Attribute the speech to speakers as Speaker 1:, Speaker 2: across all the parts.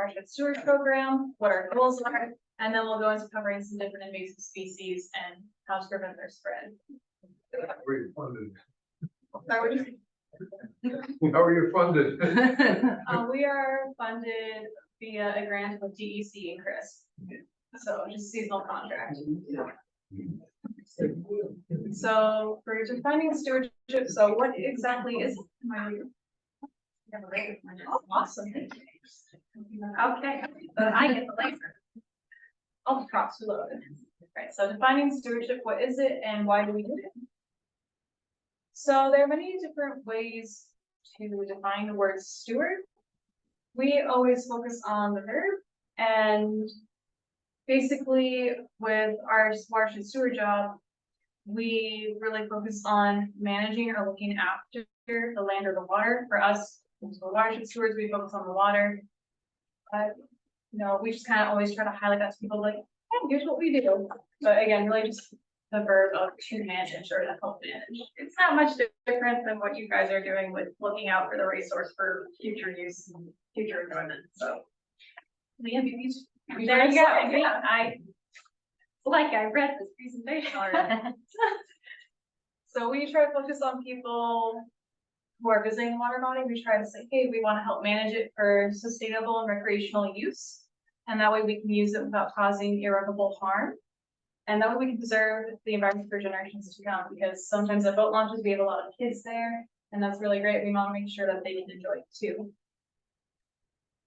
Speaker 1: watershed steward program, what our goals are, and then we'll go into covering some different invasive species and how to prevent their spread.
Speaker 2: Where you funded?
Speaker 1: Sorry,
Speaker 2: How are you funded?
Speaker 1: we are funded via a grant with DEC and Chris. So just seasonal contract. So for defining stewardship, so what exactly is it? Oh, awesome. Okay, so I get the laser. All the props are loaded. Right, so defining stewardship, what is it and why do we do it? So there are many different ways to define the word steward. We always focus on the verb, and basically with our watershed steward job, we really focus on managing or looking after the land or the water. For us, for watershed stewards, we focus on the water. But we just kind of always try to highlight that to people, like, hey, here's what we do. But again, really just the verb of to manage or to help manage. It's not much different than what you guys are doing with looking out for the resource for future use and future enjoyment. So there you go. Yeah, I read this presentation already. So we try to focus on people who are visiting the water body. We try to say, hey, we want to help manage it for sustainable and recreational use. And that way we can use it without causing irreparable harm. And that way we can preserve the environment for generations to come, because sometimes at boat launches, we have a lot of kids there, and that's really great. We want to make sure that they can enjoy it too.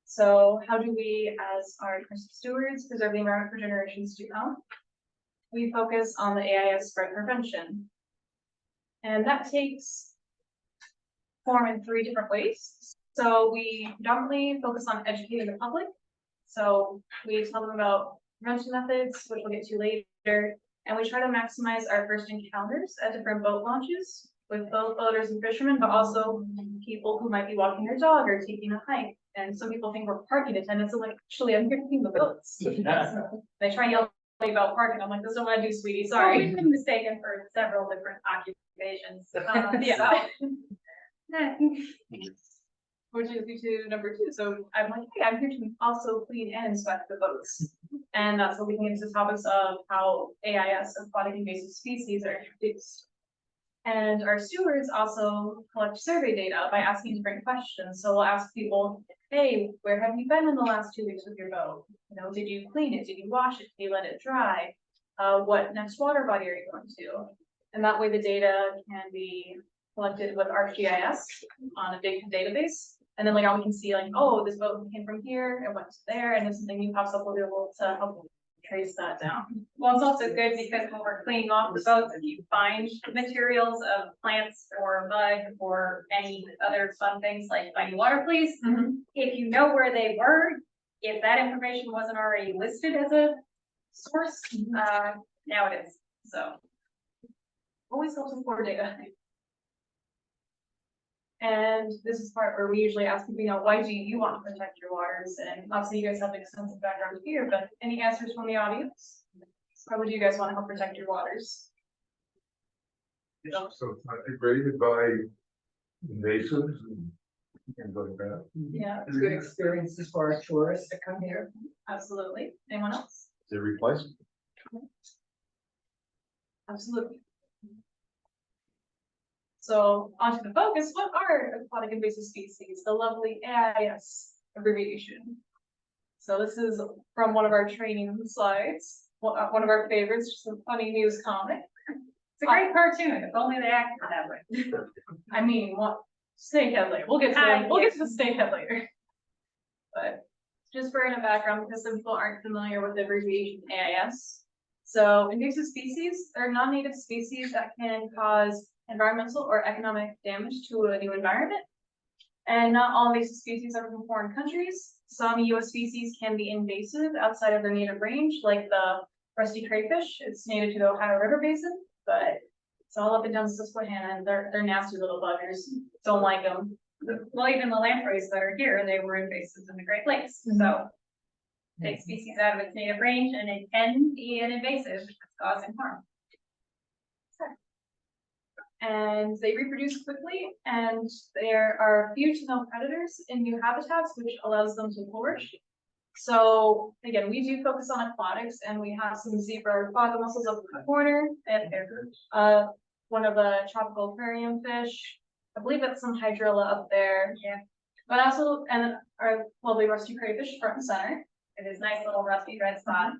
Speaker 1: So how do we, as our stewards, preserve the environment for generations to come? We focus on the AIS spread prevention. And that takes form in 3 different ways. So we predominantly focus on educating the public. So we tell them about prevention methods, which we'll get to later, and we try to maximize our first encounters at different boat launches with both boaters and fishermen, but also people who might be walking their dog or taking a hike. And some people think we're parking attendants, and like, actually, I'm here to clean the boats. They try and yell at me about parking. I'm like, this is what I do, sweetie. Sorry. Well, we've been mistaken for several different occupations. Which leads me to number 2. So I'm like, hey, I'm here to also clean and inspect the boats. And that's what we can get into topics of how AIS, aquatic invasive species, are introduced. And our stewards also collect survey data by asking different questions. So we'll ask people, hey, where have you been in the last 2 weeks with your boat? Did you clean it? Did you wash it? Did you let it dry? What next water body are you going to? And that way the data can be collected with ArcGIS on a big database. And then later on we can see like, oh, this boat came from here and went to there, and if something new pops up, we'll be able to help trace that down. Well, it's also good because when we're cleaning off the boats, if you find materials of plants or mud or any other fun things like finding water fleas, if you know where they were, if that information wasn't already listed as a source, now it is. So always helps with core data. And this is part where we usually ask people, why do you want to protect your waters? And obviously you guys have extensive background here, but any answers from the audience? Why would you guys want to help protect your waters?
Speaker 2: So degraded by invasives and things like that.
Speaker 1: Yeah.
Speaker 3: It's good experiences for our tourists to come here.
Speaker 1: Absolutely. Anyone else?
Speaker 2: Is it replacement?
Speaker 1: Absolutely. So onto the focus, what are aquatic invasive species? The lovely AIS abbreviation. So this is from one of our training slides, one of our favorites, just a funny news comic. It's a great cartoon, if only they acted that way. I mean, snakehead later. We'll get to the snakehead later. But just for in a background, because some people aren't familiar with the abbreviation AIS. So invasive species are non-native species that can cause environmental or economic damage to a new environment. And not all invasive species are from foreign countries. Some US species can be invasive outside of their native range, like the rusty crayfish. It's native to the Ohio River Basin, but it's all up and down Susquehanna, and they're nasty little buggers. Don't like them. Well, even the lampreys that are here, they were invasives in the Great Lakes. So take species out of its native range, and it can be an invasive, causing harm. And they reproduce quickly, and there are few to no predators in new habitats, which allows them to flourish. So again, we do focus on aquatics, and we have some zebra aquatic mussels up in the corner, and one of the tropical aquarium fish. I believe that's some hydrilla up there.
Speaker 4: Yeah.
Speaker 1: But also, and our lovely rusty crayfish front and center.
Speaker 4: It is nice little rusty red spot.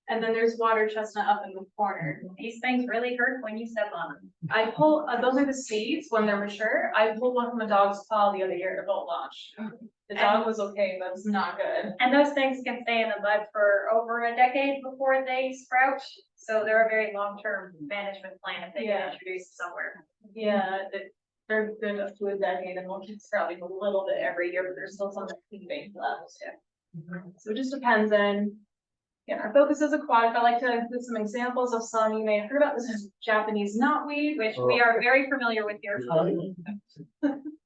Speaker 1: And then there's water chestnut up in the corner.
Speaker 4: These things really hurt when you step on them.
Speaker 1: I pull, those are the seeds when they're mature. I pulled one from a dog's paw the other year at a boat launch. The dog was okay, but it's not good.
Speaker 4: And those things can stay in the bud for over a decade before they sprout. So they're a very long-term management plan if they
Speaker 1: Yeah.
Speaker 4: get introduced somewhere.
Speaker 1: Yeah, they're good up to a decade, and we'll keep sprouting a little bit every year, but there's still some seed left. So it just depends on. Yeah, our focus is aquatic. I like to include some examples of some you may have heard about. This is Japanese knotweed,
Speaker 4: Which we are very familiar with here.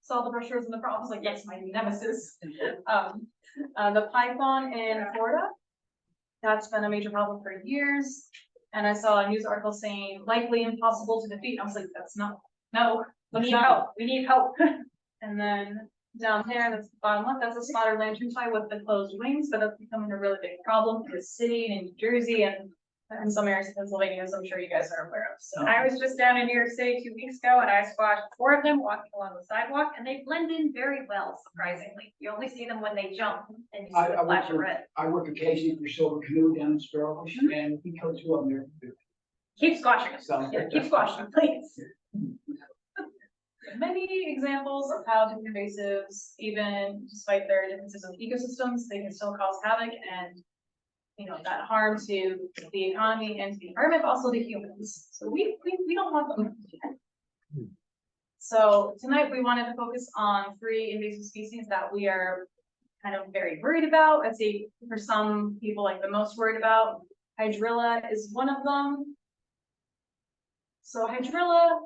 Speaker 1: saw the brochures and the problems, like, yes, my nemesis. The python in Florida, that's been a major problem for years. And I saw a news article saying likely impossible to defeat. I was like, that's not, no,
Speaker 4: We need help. We need help.
Speaker 1: And then down there, that's the bottom left, that's a spotted lanternfly with the closed wings, but that's becoming a really big problem for the city and New Jersey and in some areas of Pennsylvania, as I'm sure you guys are aware of, so.
Speaker 4: I was just down in New York City 2 weeks ago and I squashed 4 of them walking along the sidewalk and they blend in very well, surprisingly. You only see them when they jump and you see the flash of red.
Speaker 5: I work occasionally for Silver Canoe down in Sparrow Bush, and we killed 2 of them there.
Speaker 4: Keep squashing them.
Speaker 5: So-
Speaker 4: Yeah, keep squashing them, please.
Speaker 1: Many examples of how different invasives, even despite their differences in ecosystems, they can still cause havoc and, you know, that harm to the economy and to the environment, but also to humans. So we don't want them. So tonight we wanted to focus on 3 invasive species that we are kind of very worried about. I'd say for some people, like the most worried about. Hydrilla is one of them. So hydrilla,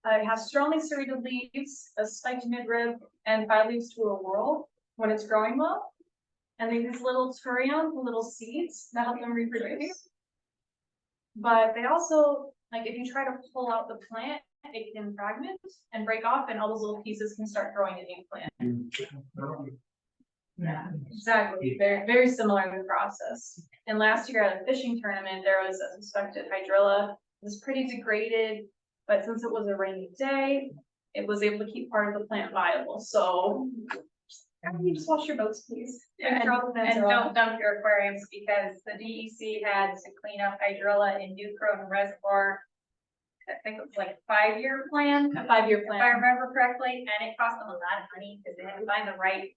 Speaker 1: it has strongly serrated leaves, a spiked midrib, and 5 leaves to a whorl when it's growing well. And they have these little turions, little seeds that help them reproduce. But they also, like if you try to pull out the plant, it can fragment and break off, and all those little pieces can start growing a new plant. Yeah, exactly. Very, very similar in the process. And last year at a fishing tournament, there was a suspected hydrilla. It was pretty degraded, but since it was a rainy day, it was able to keep part of the plant viable. So can you just wash your boats, please?
Speaker 4: And don't dump your aquariums because the DEC had to clean up hydrilla in New Croton Reservoir. I think it was like a 5-year plan,
Speaker 1: A 5-year
Speaker 4: if I
Speaker 1: plan.
Speaker 4: remember correctly, and it cost them a lot of money because they had to find the right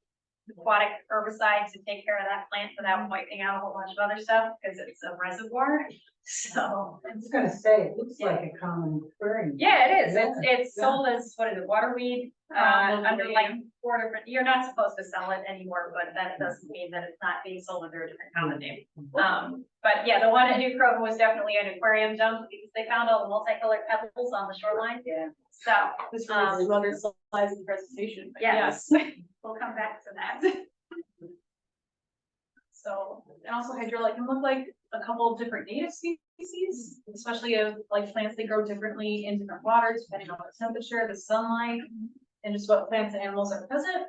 Speaker 4: aquatic herbicide to take care of that plant without wiping out a whole bunch of other stuff because it's a reservoir. So,
Speaker 3: I was gonna say, it looks like a common aquarium.
Speaker 4: yeah, it is.
Speaker 3: Yeah,
Speaker 4: It's sold as, what is it, waterweed? Under like 4 different, you're not supposed to sell it anymore, but that doesn't mean that it's not being sold under a different common name. But yeah, the one at New Croton was definitely an aquarium dump because they found all the multicolored pebbles on the shoreline.
Speaker 3: Yeah.
Speaker 4: So,
Speaker 1: This really other slides in the presentation. But
Speaker 4: yes, we'll come back to that.
Speaker 1: So, and also hydrilla can look like a couple of different native species, especially of like plants that grow differently in different waters, depending on the temperature, the sunlight, and just what plants and animals are present.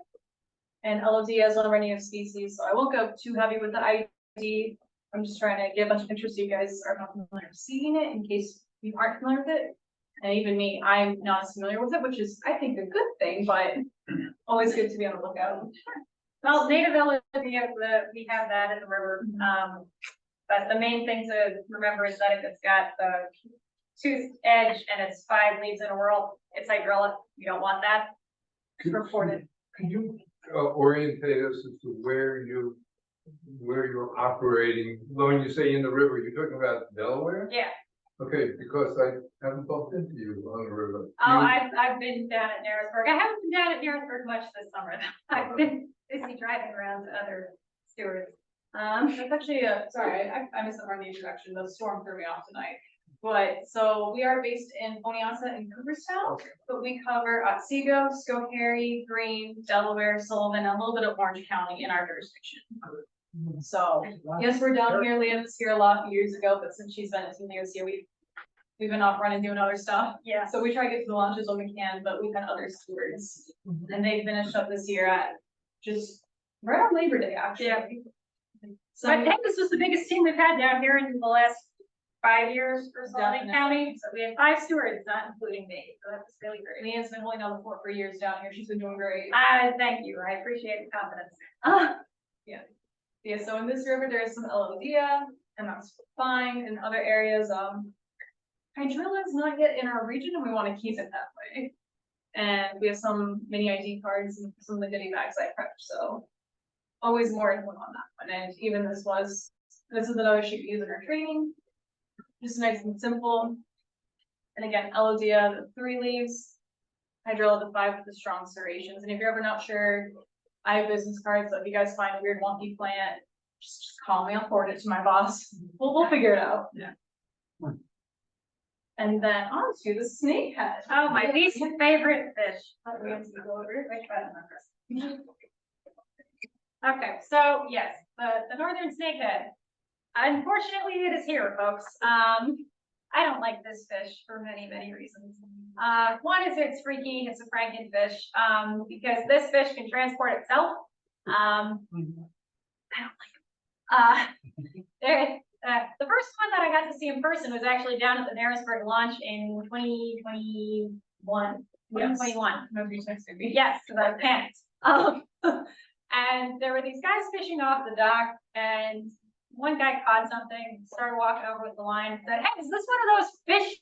Speaker 1: And LOD is one of our native species, so I won't go too heavy with the ID. I'm just trying to get a bunch of pictures so you guys are not familiar with seeing it in case you aren't familiar with it. And even me, I'm not as familiar with it, which is, I think, a good thing, but always good to be on the lookout.
Speaker 4: Well, native LOD, we have that in the river. But the main thing to remember is that if it's got the toothed edge and it's 5 leaves in a whorl, it's hydrilla. You don't want that.
Speaker 1: Reported.
Speaker 2: Could you orientate us as to where you're operating? When you say in the river, you're talking about Delaware?
Speaker 4: Yeah.
Speaker 2: Okay, because I haven't bumped into you on the river.
Speaker 4: Oh, I've been down at Narrowsburg. I haven't been down at Narrowsburg much this summer. I've been busy driving around to other stewards.
Speaker 1: It's actually sorry, I missed the part of the introduction. The storm threw me off tonight. But so we are based in Poniasa and Cooperstown,
Speaker 2: Okay.
Speaker 1: but we cover Otsego, Schoharie, Greene, Delaware, Sullivan, and a little bit of Orange County in our jurisdiction. So yes, we're down here. Leah was here a lot of years ago, but since she's been at Leah's here, we've been off running doing other stuff.
Speaker 4: Yeah.
Speaker 1: So we try to get to the launches when we can, but we've had other stewards, and they finished up this year at just right on Labor Day, actually.
Speaker 4: Yeah.
Speaker 1: So,
Speaker 4: But I think this was the biggest team we've had down here in the last 5 years for Sullivan
Speaker 1: Definitely.
Speaker 4: County. So we had 5 stewards, not including me. So that was really great.
Speaker 1: Leanne's been holding on the fort for years down here. She's been doing great.
Speaker 4: Thank you. I appreciate the confidence.
Speaker 1: Yeah, so in this river, there is some Elodea, and that's fine. In other areas, hydrilla is not yet in our region, and we want to keep it that way. And we have some mini ID cards and some of the goodie bags I prepped, so always more info on that one. And even this is another sheet we use in our training. Just nice and simple. And again, Elodea, the 3 leaves, hydrilla, the 5 with the strong serrations. And if you're ever not sure, I have business cards, so if you guys find a weird wonky plant, just call me, I'll forward it to my boss. We'll figure it out. Yeah. And then on to the snakehead.
Speaker 4: Oh, my least favorite fish. Okay, so yes, the northern snakehead. Unfortunately, it is here, folks. I don't like this fish for many, many reasons. One is it's freaky, it's a Frankenfish, because this fish can transport itself. I don't like it. The first one that I got to see in person was actually down at the Narrowsburg launch in 2021. 2021.
Speaker 1: Nobody texted me.
Speaker 4: Yes, because I panicked. And there were these guys fishing off the dock, and one guy caught something, started walking over with the line, and said, "Hey, is this one of those fish,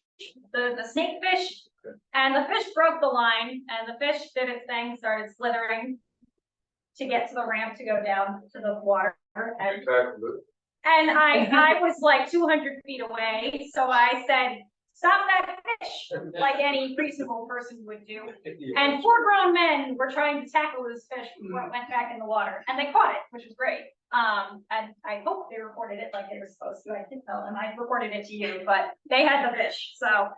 Speaker 4: the snake fish?" And the fish broke the line, and the fish did its thing, started slithering to get to the ramp to go down to the water. And I was like 200 feet away, so I said, "Stop that fish," like any reasonable person would do. And 4 grown men were trying to tackle this fish before it went back in the water, and they caught it, which was great. And I hope they reported it like they were supposed to. I did tell them I reported it to you, but they had the fish. So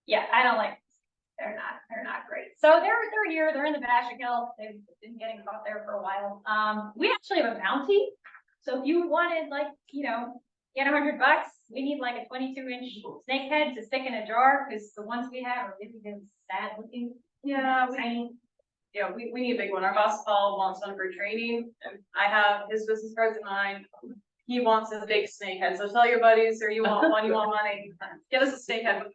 Speaker 4: yeah, I don't like. They're not great. So they're here. They're in the Bashikill. They've been getting caught there for a while. We actually have a bounty. So if you wanted, like, get $100, we need like a 22-inch snakehead to stick in a jar, because the ones we have are really sad looking.
Speaker 1: Yeah,
Speaker 4: Tiny.
Speaker 1: we need a big one. Our boss Paul wants one for training, and I have his business cards in mind. He wants a big snakehead, so tell your buddies, or you want one, you want money, get us a snakehead.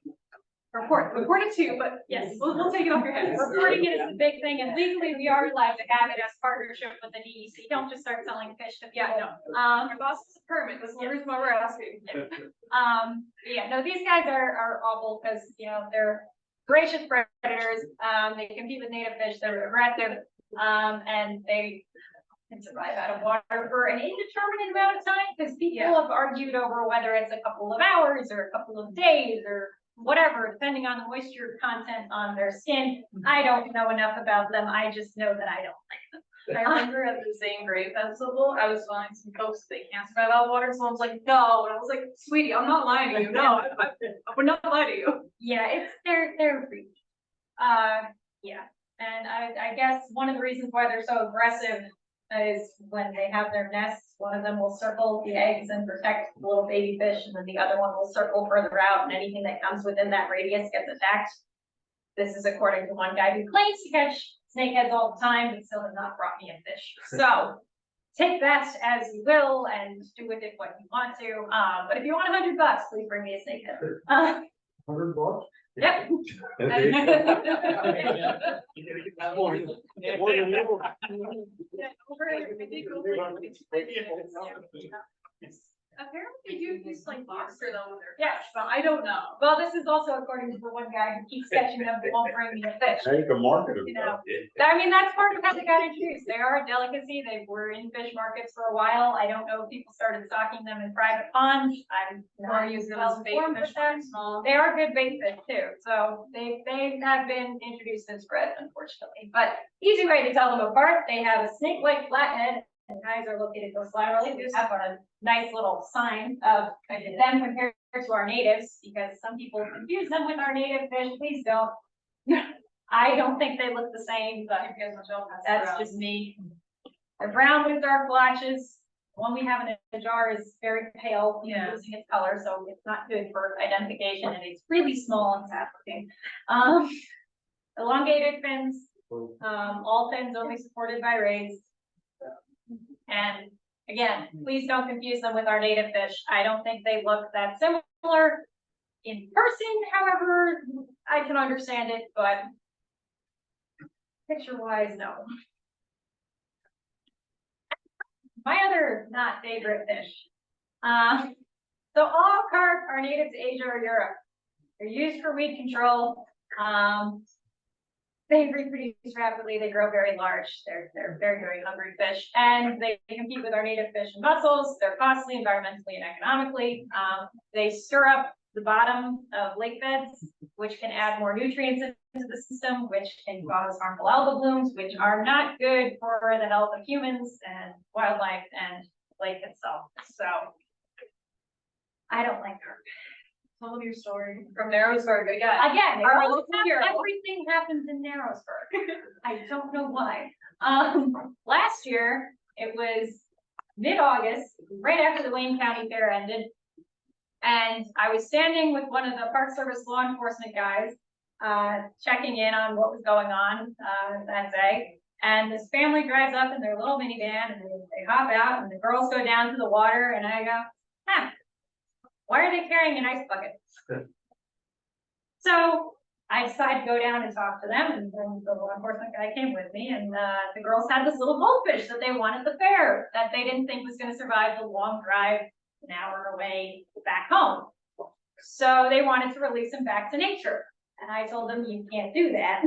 Speaker 1: Report it to you, but
Speaker 4: Yes.
Speaker 1: we'll take it off your head.
Speaker 4: Reporting it is the big thing, and legally we are allowed to have it as partnership with the DEC. Don't just start selling fish to people.
Speaker 1: Yeah, no. Your boss is a permit. That's the reason why we're asking.
Speaker 4: Yeah, no, these guys are awful because, they're voracious predators. They compete with native fish. They're aggressive, and they can survive out of water for an indeterminate amount of time, because people have argued over whether it's a couple of hours or a couple of days or whatever, depending on the moisture content on their skin. I don't know enough about them. I just know that I don't like them.
Speaker 1: I remember at the Zane Grave Festival, I was telling some folks they can't survive out of water. Someone's like, "No," and I was like, "Sweetie, I'm not lying to you. No, I would not lie to you."
Speaker 4: Yeah, they're freaky. Yeah, and I guess one of the reasons why they're so aggressive is when they have their nests, one of them will circle the eggs and protect the little baby fish, and then the other one will circle further out, and anything that comes within that radius gets attacked. This is according to one guy who claims to catch snakeheads all the time, but still has not brought me a fish. So take that as you will and do with it what you want to. But if you want $100, please bring me a snakehead.
Speaker 2: $100?
Speaker 4: Yep.
Speaker 1: Apparently they do use like lobster though when they're
Speaker 4: Yes.
Speaker 1: catch, but I don't know.
Speaker 4: Well, this is also according to the one guy who keeps catching them, but won't bring me a fish.
Speaker 6: Now you can market them.
Speaker 4: You know. I mean, that's part of how they got introduced. They are a delicacy. They were in fish markets for a while. I don't know if people started stocking them in private ponds. I'm
Speaker 1: Or
Speaker 4: not
Speaker 1: use them
Speaker 4: well
Speaker 1: as bait
Speaker 4: informed
Speaker 1: fish
Speaker 4: with that.
Speaker 1: for small.
Speaker 4: They are good bait fish too. So they have been introduced and spread, unfortunately. But easy way to tell them apart, they have a snake-like flathead, and eyes are located laterally. We have a nice little sign of them compared to our natives, because some people confuse them with our native fish. Please don't. I don't think they look the same, but that's just me. They're brown with dark blotches. The one we have in a jar is very pale, losing its color, so it's not good for identification, and it's really small and sad looking. Elongated fins, all fins only supported by rays. And Again, please don't confuse them with our native fish. I don't think they look that similar in person, however, I can understand it, but picture wise, no. My other not favorite fish. So all carp are native to Asia or Europe. They're used for weed control. They reproduce rapidly, they grow very large. They're very, very hungry fish. And they compete with our native fish and mussels. They're costly environmentally and economically. They stir up the bottom of lake beds, which can add more nutrients into the system, which can cause harmful algal blooms, which are not good for the health of humans and wildlife and lake itself. So I don't like carp.
Speaker 1: Tell me your story from Narrowsburg again.
Speaker 4: Again,
Speaker 1: Our local hero.
Speaker 4: everything happens in Narrowsburg. I don't know why. Last year, it was mid-August, right after the Wayne County Fair ended. And I was standing with one of the Park Service law enforcement guys, checking in on what was going on, that day. And this family drives up in their little minivan and they hop out and the girls go down to the water and I go, huh, why are they carrying an ice bucket? So I decided to go down and talk to them and then the law enforcement guy came with me and the girls had this little goldfish that they won at the fair that they didn't think was gonna survive the long drive an hour away back home. So they wanted to release him back to nature. And I told them, you can't do that.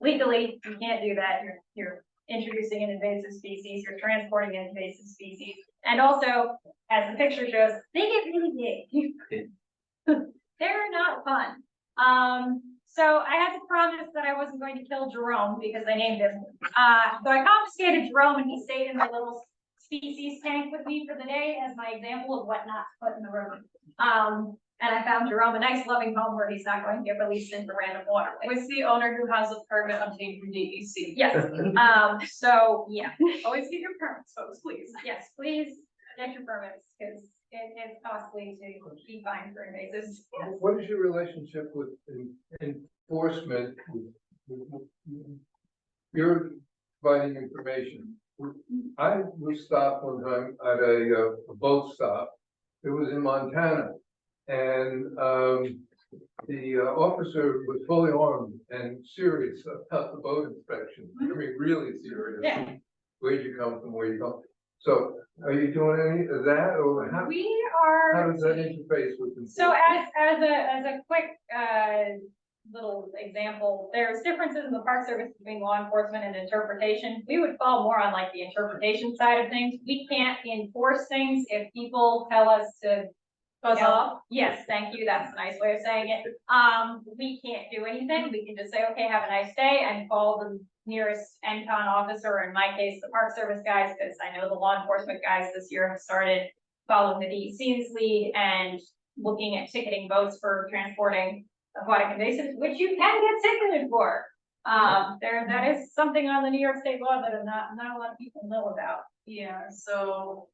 Speaker 4: Legally, you can't do that. You're introducing an invasive species, you're transporting an invasive species. And also, as the picture shows, they get really big. They're not fun. So I had to promise that I wasn't going to kill Jerome because I named him. So I confiscated Jerome and he stayed in my little species tank with me for the day as my example of what not to put in the river. And I found Jerome a nice loving home where he's not going to get released into random water.
Speaker 1: With the owner who has a permit obtained from DEC.
Speaker 4: Yes. So yeah.
Speaker 1: Always get your permits, folks, please.
Speaker 4: Yes, please get your permits because it's costly to be fined for invasives. Yes.
Speaker 2: What is your relationship with enforcement? You're providing information. I was stopped one time at a boat stop. It was in Montana. And the officer was fully armed and serious about the boat inspection. I mean, really serious.
Speaker 4: Yeah.
Speaker 2: Where'd you come from? Where you come? So are you doing any of that or how does that interface with the?
Speaker 4: So as a quick little example, there's differences in the Park Service between law enforcement and interpretation. We would fall more on like the interpretation side of things. We can't enforce things if people tell us to buzz off. Yes, thank you. That's a nice way of saying it. We can't do anything. We can just say, okay, have a nice day and call the nearest NCON officer, or in my case, the Park Service guys, because I know the law enforcement guys this year have started following the DEC's lead and looking at ticketing boats for transporting aquatic invasives, which you can get ticketed for. That is something on the New York State law that not a lot of people know about.
Speaker 1: Yeah, so,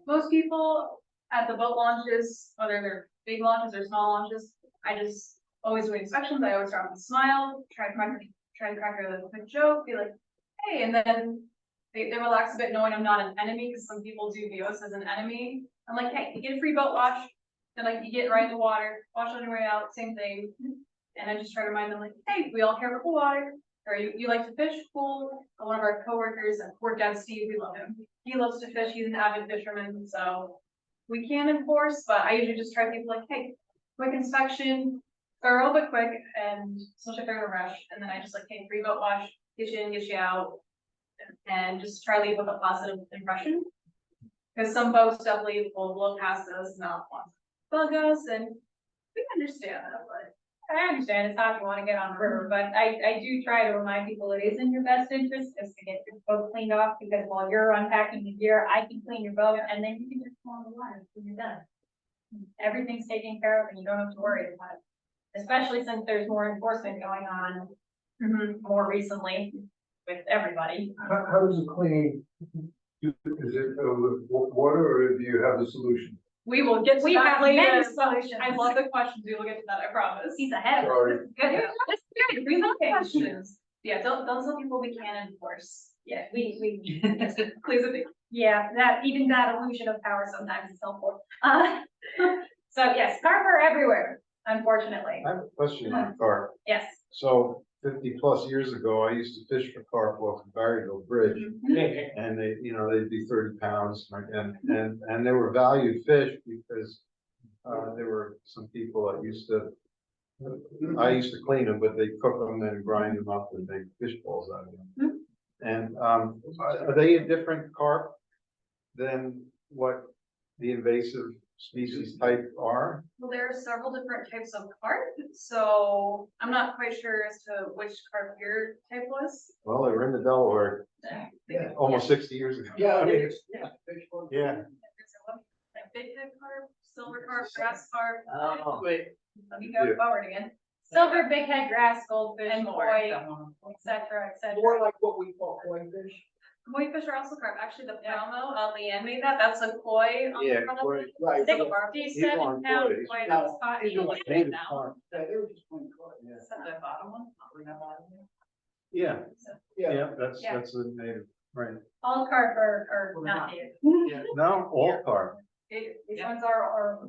Speaker 1: most people at the boat launches, whether they're big launches or small launches, I just always do inspections. I always start with a smile, try to crack her with a quick joke, be like, hey, and then they relax a bit knowing I'm not an enemy, because some people do view us as an enemy. I'm like, hey, you get a free boat wash, then like you get right in the water, wash on your way out, same thing. And I just try to remind them like, hey, we all care about the water, or you like to fish, cool. One of our coworkers at Port Dad Steve, we love him. He loves to fish, he's an avid fisherman, so we can enforce, but I usually just try to be like, hey, quick inspection, thorough but quick, and especially if they're in a rush, and then I just like, hey, free boat wash, get you in, get you out, and just try to leave with a positive impression. Because some boats definitely will blow past us, not want to bug us, and we understand that, but
Speaker 4: I understand it's hard to want to get on the river, but I do try to remind people it is in your best interest just to get your boat cleaned off, because while you're unpacking the gear, I can clean your boat and then you can just go on the water when you're done. Everything's taken care of and you don't have to worry about it. Especially since there's more enforcement going on more recently with everybody.
Speaker 2: How does it clean? Is it with water or do you have the solution?
Speaker 1: we will get to
Speaker 4: We
Speaker 1: that
Speaker 4: have
Speaker 1: later.
Speaker 4: many solutions.
Speaker 1: I love the questions, we will get to that, I promise.
Speaker 4: He's ahead of us.
Speaker 2: Sorry.
Speaker 4: Good.
Speaker 1: Yeah.
Speaker 4: That's good.
Speaker 1: We love questions. Yeah, don't tell people we can't enforce.
Speaker 4: Yeah, we
Speaker 1: Please,
Speaker 4: Yeah, even that illusion of power sometimes is helpful. So yes, carp are everywhere, unfortunately.
Speaker 6: I have a question on carp.
Speaker 4: Yes.
Speaker 6: So 50+ years ago, I used to fish for carp off the Barryville Bridge. And they, they'd be 30 pounds and they were valued fish because there were some people that I used to clean them, but they cook them and grind them up and make fish balls out of them. And are they a different carp than what the invasive species type are?
Speaker 1: Well, there are several different types of carp, so I'm not quite sure as to which carp your type was.
Speaker 6: Well, they were in the Delaware almost 60 years ago.
Speaker 5: Yeah, I mean, it's,
Speaker 6: Yeah.
Speaker 1: There's a big head carp, silver carp, grass carp.
Speaker 6: Oh.
Speaker 5: wait,
Speaker 1: Let me go
Speaker 6: Yeah.
Speaker 1: forward again.
Speaker 4: Silver, big head, grass, goldfish,
Speaker 1: And more.
Speaker 4: koi, et cetera, et cetera.
Speaker 5: more like what we call koi fish.
Speaker 1: Koi fish are also carp. Actually, the promo, Leanne made that. That's a koi. on the
Speaker 6: Yeah,
Speaker 1: front of
Speaker 6: koi.
Speaker 1: it.
Speaker 5: Right.
Speaker 1: Big carp.
Speaker 6: He's
Speaker 4: 67
Speaker 6: on
Speaker 4: pound
Speaker 6: koi.
Speaker 4: koi
Speaker 5: No,
Speaker 4: that was caught
Speaker 6: These
Speaker 4: in
Speaker 6: are like
Speaker 4: England
Speaker 6: native
Speaker 4: now.
Speaker 6: carp.
Speaker 5: Yeah, they were just koi.
Speaker 6: Yeah.
Speaker 1: Is that the bottom one?
Speaker 6: Yeah,
Speaker 5: Yeah.
Speaker 6: yeah, that's
Speaker 4: Yeah.
Speaker 6: the native, right.
Speaker 4: All carp are not native.
Speaker 6: No, all carp.
Speaker 4: These ones are,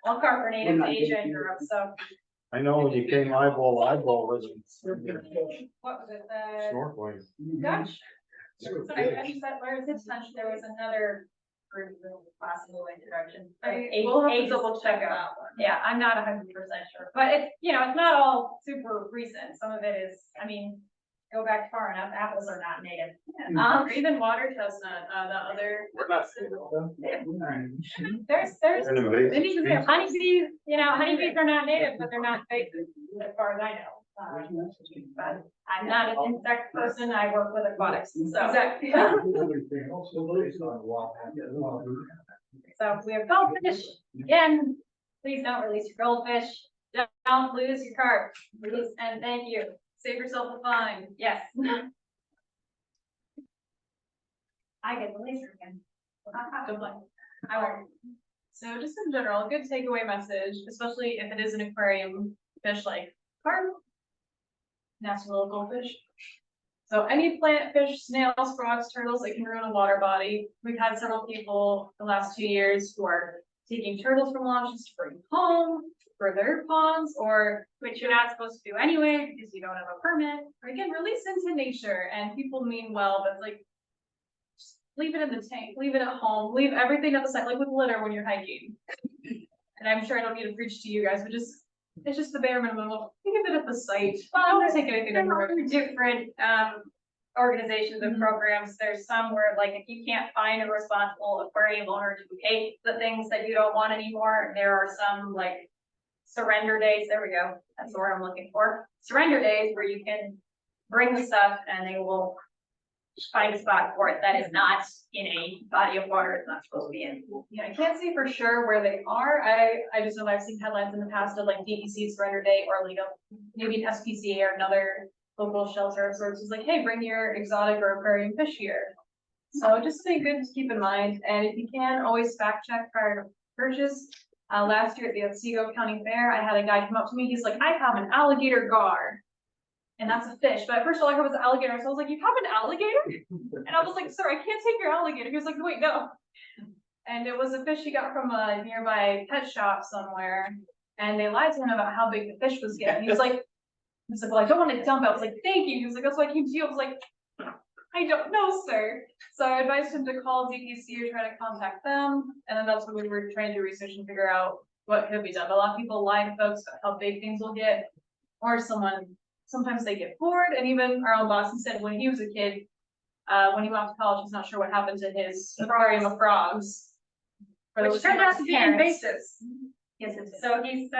Speaker 4: all carp are native to Asia and Europe, so.
Speaker 6: I know when you came eyeball to eyeball with them.
Speaker 4: What was it, the
Speaker 6: Snorkeling.
Speaker 4: Dutch?
Speaker 6: They were
Speaker 4: So
Speaker 6: big.
Speaker 4: I just said, where is it, Dutch? There was another group of possible introduction.
Speaker 1: We'll have to
Speaker 4: Ages
Speaker 1: double check
Speaker 4: ago.
Speaker 1: that one.
Speaker 4: Yeah, I'm not 100% sure, but it's, it's not all super recent. Some of it is, go back far enough, apples are not native.
Speaker 1: Or even water chestnut, the other.
Speaker 6: We're not-
Speaker 4: There's,
Speaker 6: An invasive
Speaker 4: maybe
Speaker 6: species.
Speaker 4: honeybees, honeybees are not native, but they're not invasive, as far as I know. But I'm not an insect person, I work with aquatics, so.
Speaker 1: Exactly.
Speaker 4: So we have goldfish, again, please don't release your goldfish, don't lose your carp, please, and thank you,
Speaker 1: Save yourself a fine.
Speaker 4: yes. I get the laser again.
Speaker 1: Don't blame. I won't. So just in general, a good takeaway message, especially if it is an aquarium fish like carp. Natural goldfish. So any plant, fish, snails, frogs, turtles that can ruin a water body. We've had several people the last 2 years who are taking turtles from launches to bring home for their ponds, or
Speaker 4: Which you're not supposed to do anyway, because you don't have a permit.
Speaker 1: again, release into nature, and people mean well, but like, just leave it in the tank, leave it at home, leave everything at the site, like with litter when you're hiking. And I'm sure I don't need to preach to you guys, but it's just the bare minimum of leave it at the site. Don't take anything
Speaker 4: There
Speaker 1: anywhere.
Speaker 4: are different, organizations and programs. There's some where like, if you can't find a responsible aquarium owner to take the things that you don't want anymore, there are some like surrender days, there we go, that's the word I'm looking for. Surrender days where you can bring the stuff and they will find a spot for it that is not in a body of water it's not supposed to be in.
Speaker 1: Yeah, I can't say for sure where they are. I just know that I've seen headlines in the past of like DEC surrender day or like maybe an SPCA or another local shelter of sorts is like, hey, bring your exotic or aquarium fish here. So just something good to keep in mind. And if you can, always fact check prior to purchase. Last year at the Otsego County Fair, I had a guy come up to me. He's like, I have an alligator gar. And that's a fish. But at first all I heard was alligator. So I was like, you have an alligator? And I was like, sir, I can't take your alligator. He was like, wait, no. And it was a fish he got from a nearby pet shop somewhere. And they lied to him about how big the fish was getting. He was like, well, I don't want to dump it. I was like, thank you. He was like, that's why I came to you. I was like, I don't know, sir. So I advised him to call DPC or try to contact them. And then that's when we were trying to do research and figure out what could be done. But a lot of people lie to folks about how big things will get. Or sometimes they get bored. And even our own boss said when he was a kid, when he went off to college, he's not sure what happened to his aquarium of frogs.
Speaker 4: Which turned out to be
Speaker 1: parents.
Speaker 4: invasive. Yes, so he's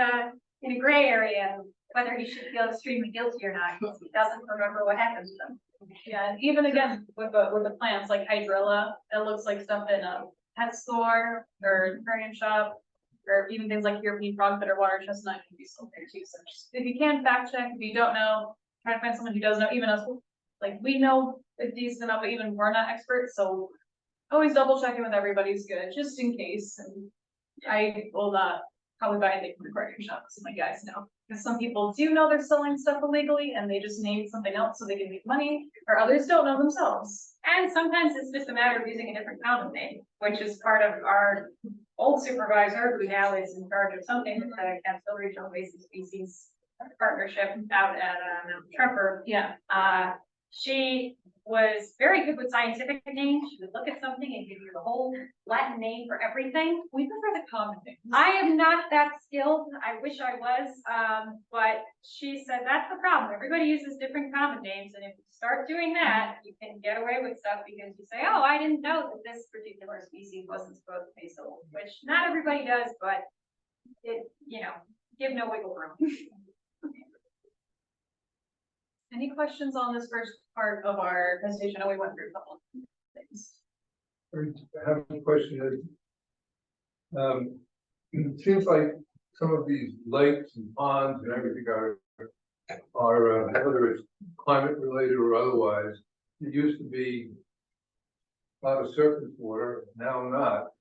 Speaker 4: in a gray area, whether he should feel extremely guilty or not, because he doesn't remember what happened to them.
Speaker 1: Yeah, and even again, with the plants like hydrilla, it looks like stuff in a pet store or aquarium shop, or even things like European frog that are water chestnut can be sold there too. So just, if you can fact check, if you don't know, try to find someone who does know, even us, like we know a decent amount, but even we're not experts, so always double checking with everybody's good, just in case. And I will not probably buy anything from the aquarium shop, so my guys know. Because some people do know they're selling stuff illegally and they just name something else so they can make money, or others don't know themselves.
Speaker 4: And sometimes it's just a matter of using a different common name, which is part of our old supervisor, who now is in charge of something with the Catskill Regional Invasive Species Partnership out at Mount Tremper.
Speaker 1: Yeah.
Speaker 4: She was very good with scientific names. She would look at something and give you the whole Latin name for everything.
Speaker 1: We prefer the common names.
Speaker 4: I am not that skilled. I wish I was. But she said that's the problem. Everybody uses different common names, and if you start doing that, you can get away with stuff because you say, "Oh, I didn't know that this particular species wasn't supposed to be sold," which not everybody does, but it, give no wiggle room.
Speaker 1: Any questions on this first part of our presentation? I know we went through a couple of things.
Speaker 2: I have a question is, it seems like some of these lakes and ponds and everything are whether it's climate related or otherwise, it used to be a lot of surface water, now not.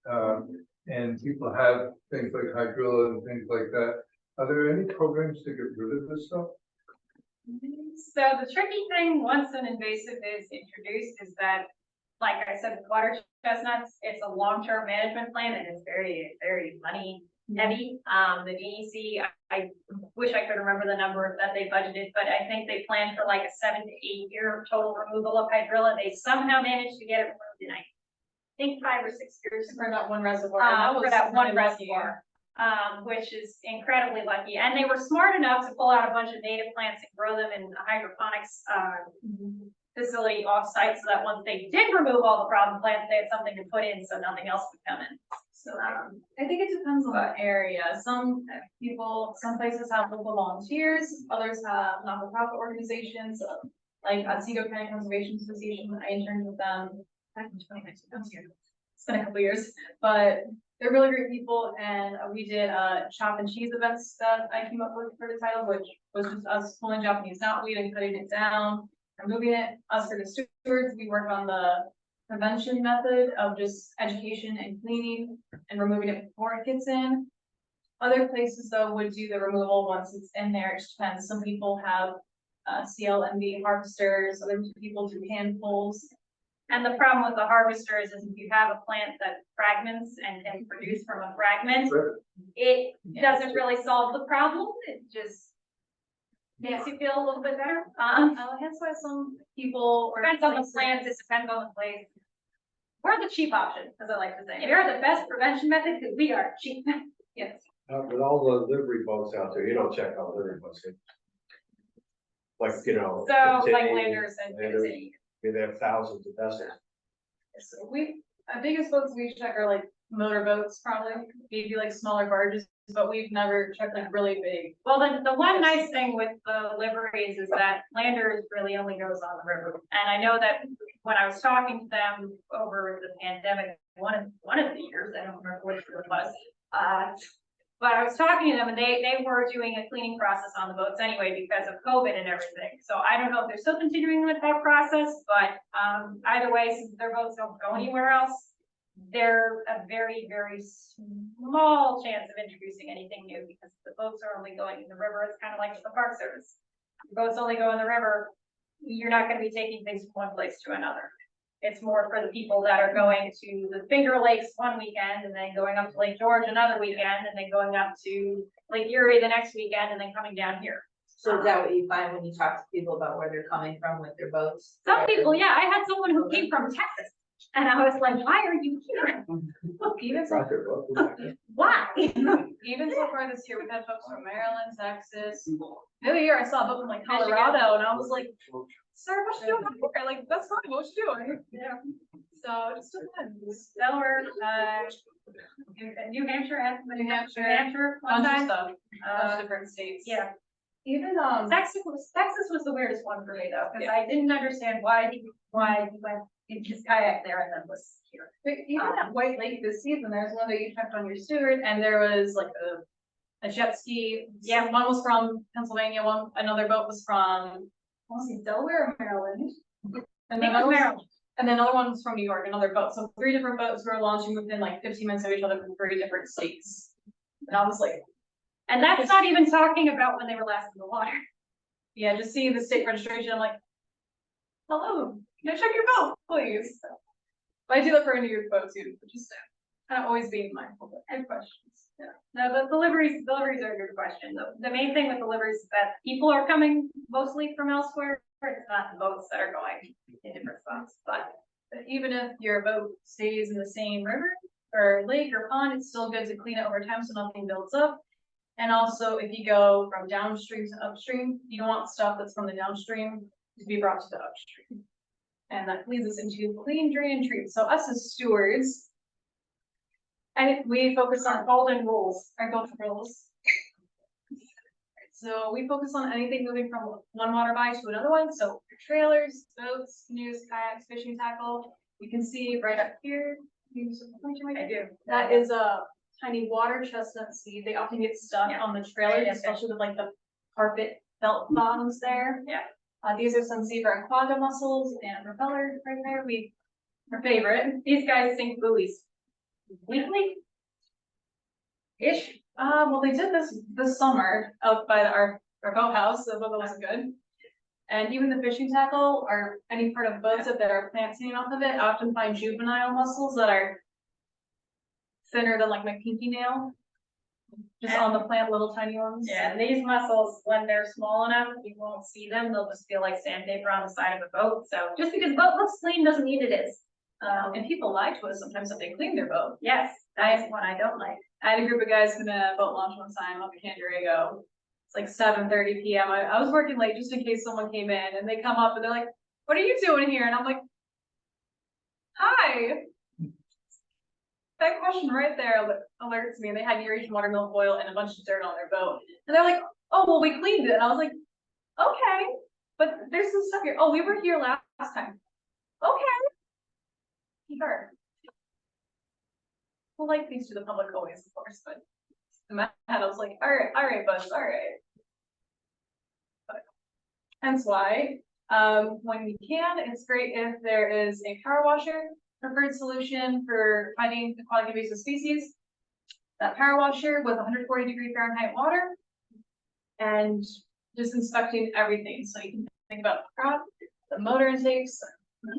Speaker 2: And people have things like hydrilla and things like that. Are there any programs to get rid of this stuff?
Speaker 4: So the tricky thing, once an invasive is introduced, is that, like I said, with water chestnuts, it's a long-term management plan and it's very, very money heavy. The DEC, I wish I could remember the number that they budgeted, but I think they planned for like a 7 to 8 year total removal of hydrilla. They somehow managed to get it removed in, I think, 5 or 6 years.
Speaker 1: For that one reservoir.
Speaker 4: For that one
Speaker 1: really lucky.
Speaker 4: reservoir. Which is incredibly lucky. And they were smart enough to pull out a bunch of native plants and grow them in a hydroponics facility off-site, so that once they did remove all the problem plants, they had something to put in, so nothing else would come in.
Speaker 1: So I think it depends on the area. Some places have local volunteers, others have not-for-profit organizations, like Otsego County Conservation Association. I interned with them back in 2019. I was here. It's been a couple years, but they're really great people, and we did chop and cheese events that I came up with for the title, which was just us pulling Japanese knotweed and cutting it down, removing it. Us for the stewards, we work on the prevention method of just education and cleaning and removing it before it gets in. Other places though would do the removal once it's in there. It just depends. Some people have CLMV harvesters, other people do hand pulls.
Speaker 4: And the problem with the harvesters is if you have a plant that fragments and can produce from a fragment, it doesn't really solve the problem. It just makes you feel a little bit better.
Speaker 1: Hence why some people
Speaker 4: Depends on the plant, it depends on the place. We're the cheap option, as I like to say. We are the best prevention method because we are cheap. Yes.
Speaker 7: But all the livery boats out there, you don't check on livery boats. Like,
Speaker 4: So like Landers and
Speaker 7: Landers.
Speaker 4: City.
Speaker 7: They have thousands of vessels.
Speaker 1: So our biggest boats we check are like motor boats, probably maybe like smaller barges, but we've never checked like really big.
Speaker 4: Well, the one nice thing with the liveries is that Landers really only goes on the river. And I know that when I was talking to them over the pandemic, one of the years, I don't remember which year it was, but I was talking to them and they were doing a cleaning process on the boats anyway because of COVID and everything. So I don't know if they're still continuing with that process, but either way, since their boats don't go anywhere else, they're a very, very small chance of introducing anything new because the boats are only going in the river. It's kind of like the Park Service. The boats only go in the river. You're not going to be taking things from one place to another. It's more for the people that are going to the Finger Lakes one weekend and then going up to Lake George another weekend and then going up to Lake Erie the next weekend and then coming down here.
Speaker 3: So is that what you find when you talk to people about where they're coming from with their boats?
Speaker 4: Some people, yeah, I had someone who came from Texas and I was like, why are you here?
Speaker 1: Even so,
Speaker 4: Why?
Speaker 1: even so far this year, we've had folks from Maryland, Texas. The other year I saw a boat from like Colorado and I was like, sir, what you doing up here? Like, that's fine, what you doing?
Speaker 4: Yeah.
Speaker 1: So it just depends.
Speaker 4: Delaware, New Hampshire,
Speaker 1: New Hampshire,
Speaker 4: one
Speaker 1: bunch of
Speaker 4: time.
Speaker 1: stuff, bunch of different states.
Speaker 4: Yeah,
Speaker 1: Even
Speaker 4: Texas was the weirdest one for me though, because I didn't understand why he went in his kayak there and then was here.
Speaker 1: but even at White Lake this season, there's one that you checked on your steward, and there was like a jet ski.
Speaker 4: Yeah.
Speaker 1: One was from Pennsylvania, another boat was from, I want to say Delaware or Maryland. And then another
Speaker 4: Maryland.
Speaker 1: And then another one was from New York, another boat. So 3 different boats were launching within like 15 minutes of each other from 3 different states. And I was like,
Speaker 4: And that's not even talking about when they were last in the water.
Speaker 1: yeah, just seeing the state registration, I'm like, hello, can I check your boat, please? But I do look for any of your boats, too, but just kind of always being mindful of good questions. Yeah.
Speaker 4: No, the deliveries are a good question. The main thing with deliveries is that people are coming mostly from elsewhere. It's not the boats that are going in different spots, but
Speaker 1: Even if your boat stays in the same river or lake or pond, it's still good to clean it over time so nothing builds up. And also, if you go from downstream to upstream, you don't want stuff that's from the downstream to be brought to the upstream. And that leads us into clean, drain, and treat. So us as stewards, and we focus on golden rules, our golden rules. So we focus on anything moving from one water body to another one. So your trailers, boats, canoes, kayaks, fishing tackle. You can see right up here.
Speaker 4: I do.
Speaker 1: That is a tiny water chestnut seed. They often get stuck
Speaker 4: Yeah.
Speaker 1: on the trailer,
Speaker 4: Yeah.
Speaker 1: especially with like the carpet felt bottoms there.
Speaker 4: Yeah.
Speaker 1: These are some zebra and quagga mussels and propeller right there. Our favorite.
Speaker 4: These guys sink buoys. Weekly? Ish.
Speaker 1: Well, they did this summer out by our boathouse. The boat wasn't good. And even the fishing tackle or any part of boats that there are plants hanging off of it, I often find juvenile mussels that are thinner than like my pinky nail. Just on the plant, little tiny ones.
Speaker 4: Yeah, and these mussels, when they're small enough, you won't see them. They'll just feel like sandpaper on the side of a boat. So just because the boat looks clean doesn't mean it is.
Speaker 1: And people lie to us sometimes that they clean their boat.
Speaker 4: Yes, that is one I don't like.
Speaker 1: I had a group of guys in a boat launch one time up in Candiego. It's like 7:30 p.m. I was working late just in case someone came in and they come up and they're like, what are you doing here? And I'm like, hi. That question right there alerts me. And they had Eurasian water milk oil and a bunch of dirt on their boat. And they're like, oh, well, we cleaned it. And I was like, okay, but there's some stuff here. Oh, we were here last time. Okay. Sure. We'll like these to the public always, of course, but in my head, I was like, all right, buzz, all right. But hence why, when you can, it's great if there is a power washer, preferred solution for finding aquatic invasive species. That power washer with 140-degree Fahrenheit water and just inspecting everything. So you can think about the prop, the motor intakes,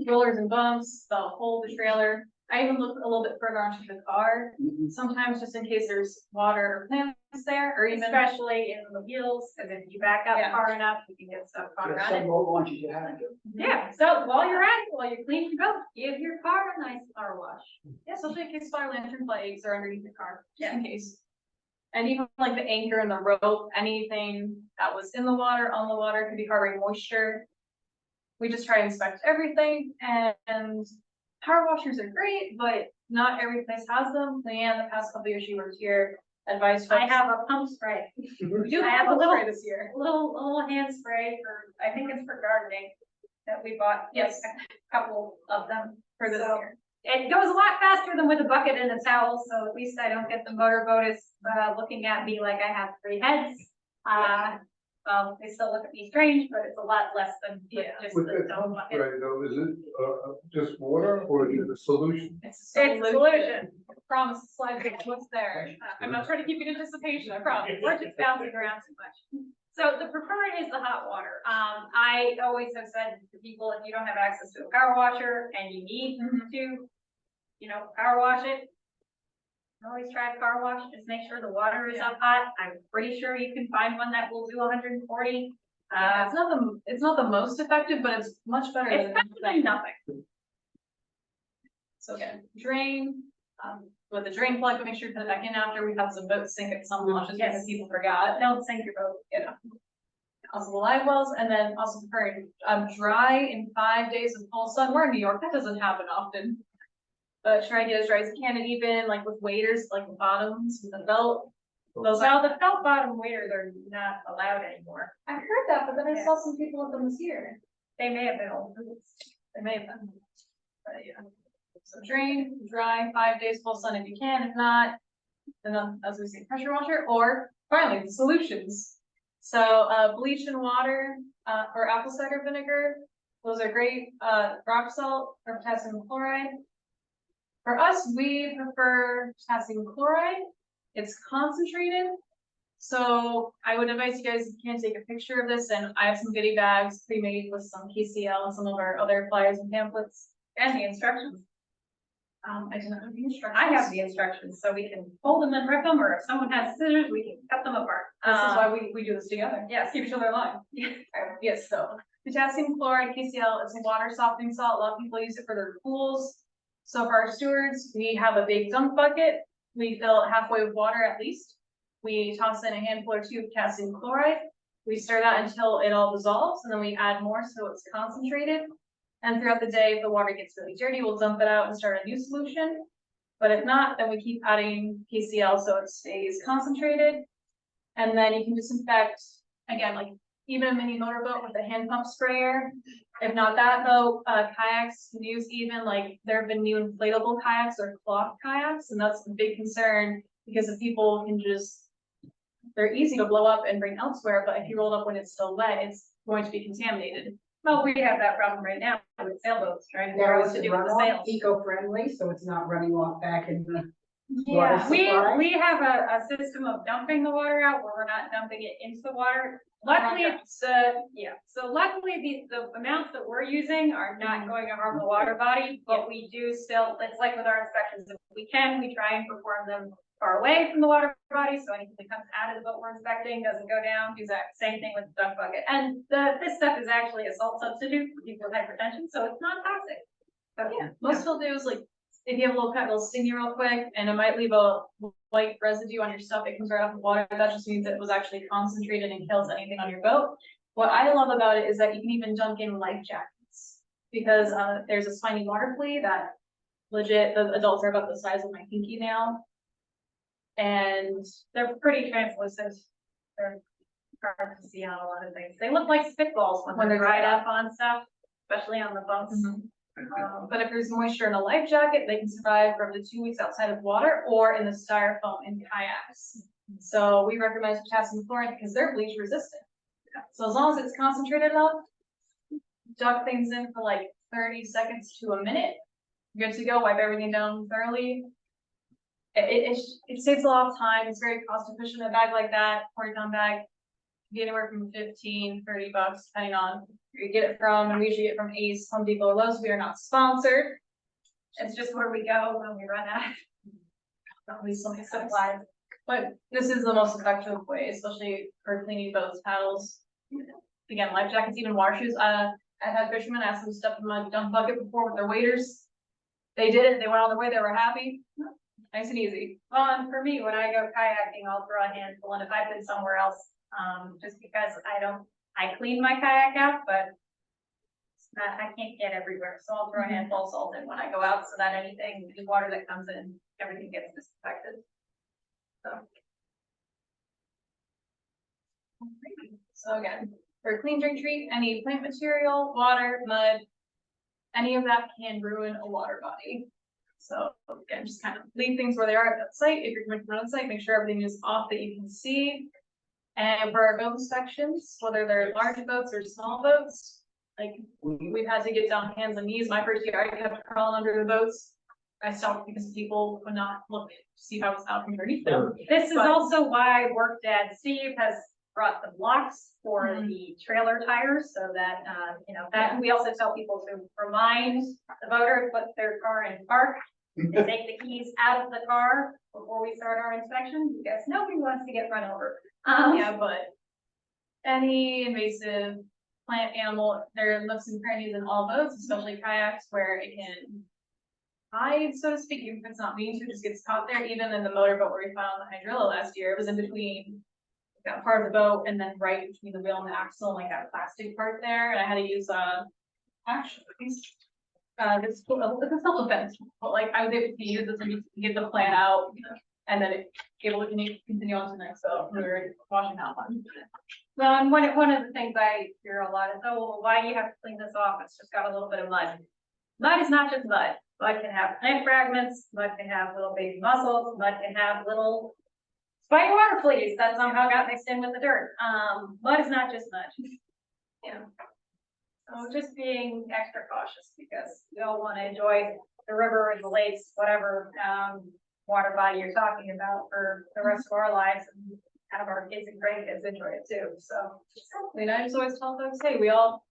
Speaker 1: rollers and bumps, the whole the trailer. I even look a little bit further onto the car, sometimes just in case there's water or plants there, or even.
Speaker 4: Especially in the wheels, because if you back up
Speaker 1: Yeah.
Speaker 4: far enough, you can get stuff caught around
Speaker 5: Some
Speaker 4: it.
Speaker 5: boat launches you have to.
Speaker 4: Yeah, so while you're at it, while you're cleaning your boat, give your car a nice car wash.
Speaker 1: Yeah, especially in case fire lantern flags are underneath the car, just in case. And even like the anchor and the rope, anything that was in the water, on the water, could be harboring moisture. We just try to inspect everything, and power washers are great, but not every place has them. Leanne, the past couple years she worked here, advised folks.
Speaker 4: I have a pump spray,
Speaker 1: We do
Speaker 4: I
Speaker 1: have
Speaker 4: have
Speaker 1: a
Speaker 4: a little-
Speaker 1: spray this year.
Speaker 4: a little hand spray for, I think it's for gardening, that we bought, yes, a couple of them
Speaker 1: For this
Speaker 4: So-
Speaker 1: year.
Speaker 4: It goes a lot faster than with a bucket and a towel, so at least I don't get the motorboaters, looking at me like I have 3 heads. Well, they still look at me strange, but it's a lot less than just
Speaker 2: With
Speaker 4: the
Speaker 2: that
Speaker 4: dome
Speaker 2: pump
Speaker 4: bucket.
Speaker 2: spray though, is it, just water or is it a solution?
Speaker 1: It's
Speaker 4: It's a solution.
Speaker 1: I promise, the slide is what's there. I'm not trying to keep you in anticipation, I promise.
Speaker 4: We're just bouncing around too much. So the preferred is the hot water. I always have said to people, if you don't have access to a power washer and you need to, power wash it. Always try a car wash, just make sure the water is up hot. I'm pretty sure you can find one that will do 140.
Speaker 1: It's not the most effective, but it's much better
Speaker 4: It's
Speaker 1: than
Speaker 4: better than nothing.
Speaker 1: So again, drain, with the drain plug, make sure you put it back in after. We have some boats sink at some launches because
Speaker 4: Yes.
Speaker 1: people forgot.
Speaker 4: Don't sink your boat.
Speaker 1: Also the live wells, and then also preparing, dry in 5 days of full sun. We're in New York, that doesn't happen often. But try to get as dry as you can, and even like with waders, like the bottoms with the belt. Those
Speaker 4: Well, the felt bottom waders are not allowed anymore.
Speaker 1: I heard that, but then I saw some people with them this year.
Speaker 4: They may have been old.
Speaker 1: They may have been. But yeah. So drain, dry, 5 days full sun if you can, if not, then as we say, pressure washer, or finally, the solutions. So, bleach and water, or apple cider vinegar, those are great, rock salt or potassium chloride. For us, we prefer potassium chloride. It's concentrated. So I would advise you guys, if you can take a picture of this, and I have some goodie bags pre-made with some KCL and some of our other flyers and pamphlets.
Speaker 4: And the instructions.
Speaker 1: I do not have the instructions.
Speaker 4: I have the instructions, so we can fold them and rip them, or if someone has scissors, we can cut them apart.
Speaker 1: This is why we do this together.
Speaker 4: Yes.
Speaker 1: Keep each other alive.
Speaker 4: Yeah.
Speaker 1: Yes, so potassium chloride, KCl, it's a water softening salt. A lot of people use it for their pools. So for our stewards, we have a big dunk bucket. We fill it halfway with water at least. We toss in a handful or two of potassium chloride. We stir that until it all dissolves, and then we add more so it's concentrated. And throughout the day, if the water gets really dirty, we'll dump it out and start a new solution. But if not, then we keep adding KCl so it stays concentrated. And then you can disinfect, again, like even a mini motorboat with a hand pump sprayer. If not that though, kayaks, canoes, even like there have been new inflatable kayaks or cloth kayaks, and that's a big concern because if people can just, they're easy to blow up and bring elsewhere, but if you roll it up when it's still wet, it's going to be contaminated.
Speaker 4: Well, we have that problem right now with sailboats, trying to figure out
Speaker 5: Now
Speaker 4: what
Speaker 5: is
Speaker 4: to
Speaker 5: the
Speaker 4: do with the
Speaker 5: runoff
Speaker 4: sails.
Speaker 5: eco-friendly, so it's not running off back in the
Speaker 1: Yeah,
Speaker 5: water
Speaker 4: We,
Speaker 5: supply?
Speaker 4: we have a system of dumping the water out where we're not dumping it into the water. Luckily, it's, so luckily the amounts that we're using are not going to harm the water body, but we do still, it's like with our inspections, if we can, we try and perform them far away from the water body, so anything that comes out of the boat we're inspecting doesn't go down. Exact same thing with the duck bucket. And this stuff is actually a salt substitute for people with hypertension, so it's not toxic. But yeah,
Speaker 1: Most people do is like, if you have a little cut, it'll sting you real quick, and it might leave a white residue on your stuff. It comes right off the water. That just means it was actually concentrated and kills anything on your boat. What I love about it is that you can even dunk in life jackets, because there's a spiny water flea that legit, the adults are about the size of my pinky nail. And
Speaker 4: they're pretty translucent. They're hard to see on a lot of things. They look like spitballs when they're dried up on stuff, especially on the boats.
Speaker 1: but if there's moisture in a life jacket, they can survive for up to 2 weeks outside of water or in the styrofoam in kayaks. So we recommend potassium chloride because they're bleach resistant. So as long as it's concentrated enough, duck things in for like 30 seconds to a minute. Good to go. Wipe everything down thoroughly. It saves a lot of time. It's very cost efficient. A bag like that, 40-pound bag, be anywhere from $15, $30, depending on where you get it from. And we usually get from Ace, Home Depot, or Lowe's. We are not sponsored.
Speaker 4: It's just where we go when we run out.
Speaker 1: Always so many supplies. But this is the most effective way, especially for cleaning boats, paddles. Again, life jackets, even water shoes. I've had fishermen ask them to step in my dump bucket before with their waders. They did it. They went all the way. They were happy. Nice and easy.
Speaker 4: Well, and for me, when I go kayaking, I'll throw a handful, and if I've been somewhere else, just because I clean my kayak out, but it's not, I can't get everywhere, so I'll throw a handful of salt in when I go out, so that anything, the water that comes in, everything gets disinfected.
Speaker 1: So again, for a clean drink treat, any plant material, water, mud, any of that can ruin a water body. So again, just kind of leave things where they are at that site. If you're coming from another site, make sure everything is off that you can see. And for our boat inspections, whether they're large boats or small boats, like we've had to get down hands and knees. My first year, I kept crawling under the boats. I stopped because people would not look to see how it's out from underneath them.
Speaker 4: This is
Speaker 1: But-
Speaker 4: also why Work Dad Steve has brought the blocks for the trailer tires, so that, that, we also tell people to remind the voter to put their car in park and take the keys out of the car before we start our inspection, because nobody wants to get run over.
Speaker 1: Yeah, but any invasive plant, animal, there are nooks and crannies in all boats, especially kayaks, where it can hide, so to speak, even if it's not mean to, it just gets caught there. Even in the motorboat where we found the hydrilla last year, it was in between that part of the boat and then right between the wheel and the axle, like that plastic part there, and I had to use actually this it's a self-defense, but like I was able to use this and just get the plant out, and then it able to continue on to the next boat. We were washing that one.
Speaker 4: Well, and one of the things I hear a lot is, oh, well, why do you have to clean this off? It's just got a little bit of mud. Mud is not just mud. Mud can have plant fragments, mud can have little baby mussels, mud can have little spiny water fleas that somehow got mixed in with the dirt. Mud is not just mud. Yeah. So just being extra cautious, because we all want to enjoy the river and the lakes, whatever. water body you're talking about for the rest of our lives and have our kids and grandkids enjoy it too, so. I mean, I just always tell folks, hey, we're all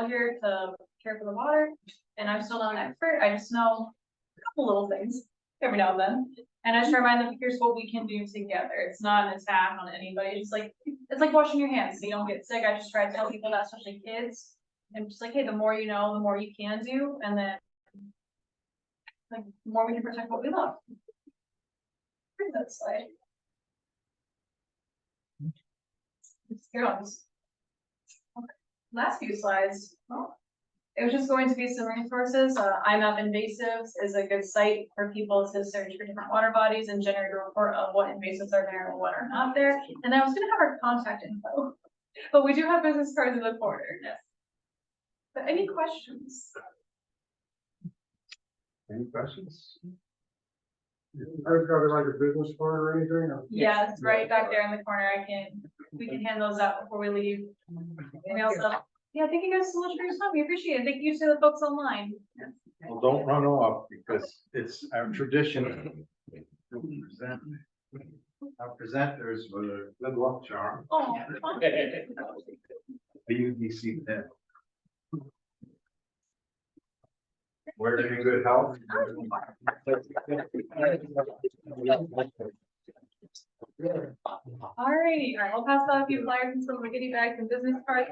Speaker 4: here to care for the water, and I'm still not an expert, I just know a couple little things every now and then. And I just remind them, here's what we can do together. It's not an attack on anybody. It's like washing your hands so you don't get sick. I just try to tell people that, especially kids. And just like, hey, the more you know, the more you can do. And then like the more we can protect what we love. Bring that slide. Here it is. Okay. Last few slides. Well, it was just going to be some resources. IMAP Invasives is a good site for people to search for different water bodies and generate a report of what invasives are there and what are not there. And I was gonna have our contact info, but we do have business cards in the corner. But any questions?
Speaker 6: Any questions?
Speaker 7: I've got like a business card or anything?
Speaker 4: Yeah, it's right back there in the corner. We can hand those out before we leave. And we also, yeah, thank you guys so much for your time. We appreciate it. Thank you to the folks online.
Speaker 6: Well, don't run off because it's our tradition. to present Our presenters with a good luck charm,
Speaker 4: Oh,
Speaker 6: a UDC pin. Wear it in good health.
Speaker 4: alrighty. All right, we'll pass out a few flyers and some goodie bags and business cards.